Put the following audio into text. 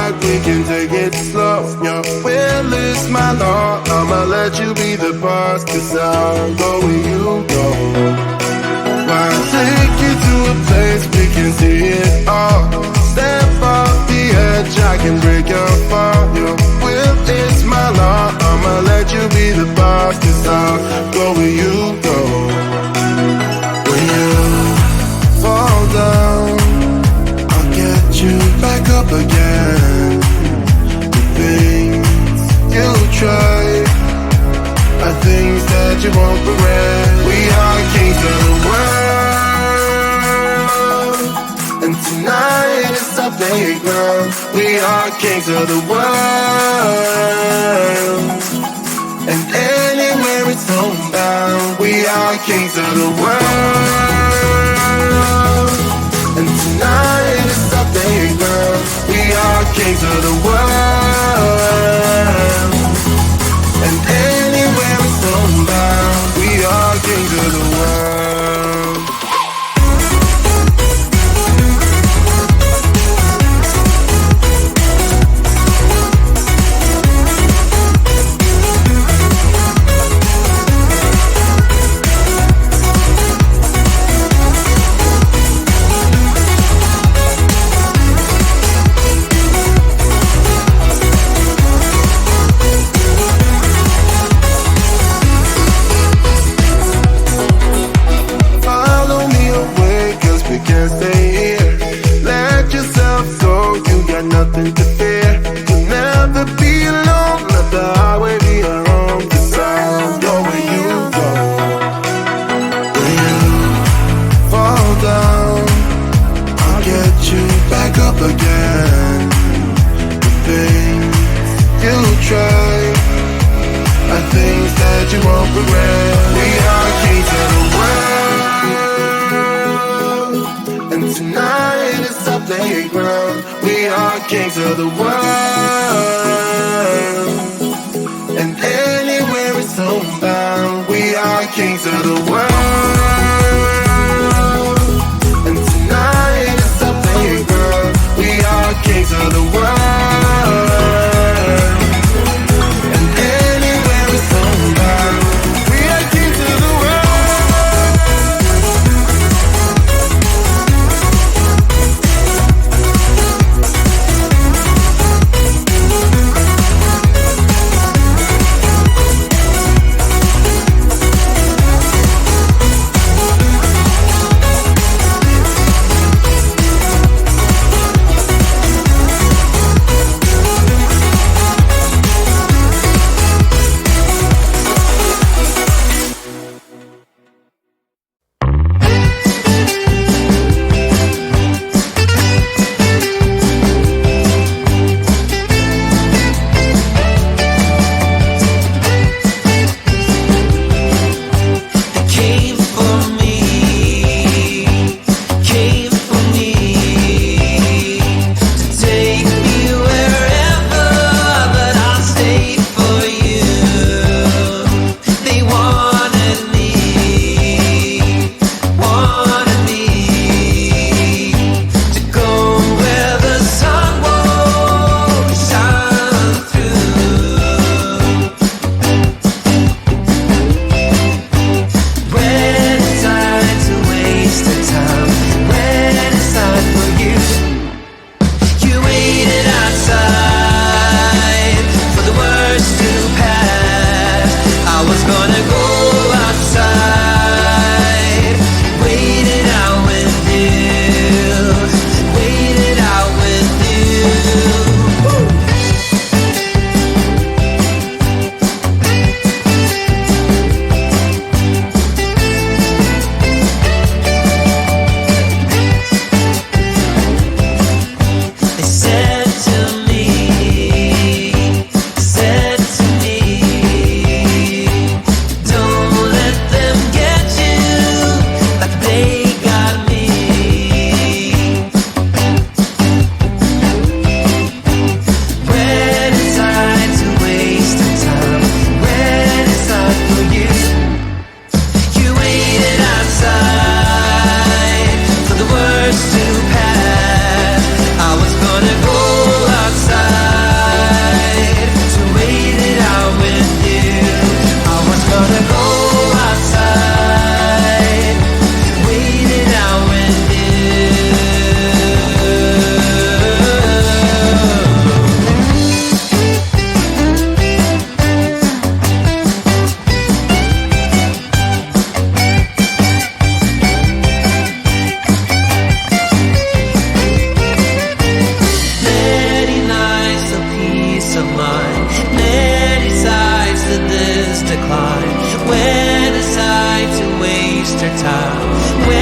like we can take it slow. Your will is my law, I'ma let you be the boss, 'cause I'll go where you go. I'll take you to a place we can see it all. Step off the edge, I can break your fall. Your will is my law, I'ma let you be the boss, 'cause I'll go where you go. When you fall down, I'll get you back up again. The things you try are things that you won't regret. We are kings of the world, and tonight is our playground. We are kings of the world, and anywhere it's homebound. We are kings of the world, and tonight is our playground. We are kings of the world, and anywhere it's homebound. We are kings of the world. Nothing to fear, you'll never be alone. Let the highway be our home, 'cause I'll go where you go. When you fall down, I'll get you back up again. The things you try are things that you won't regret. We are kings of the world, and tonight is our playground. We are kings of the world, and anywhere it's homebound. We are kings of the world, and tonight is our playground. We are kings of the world, and anywhere it's homebound. We are kings of the world. decline. When decide to waste her time? When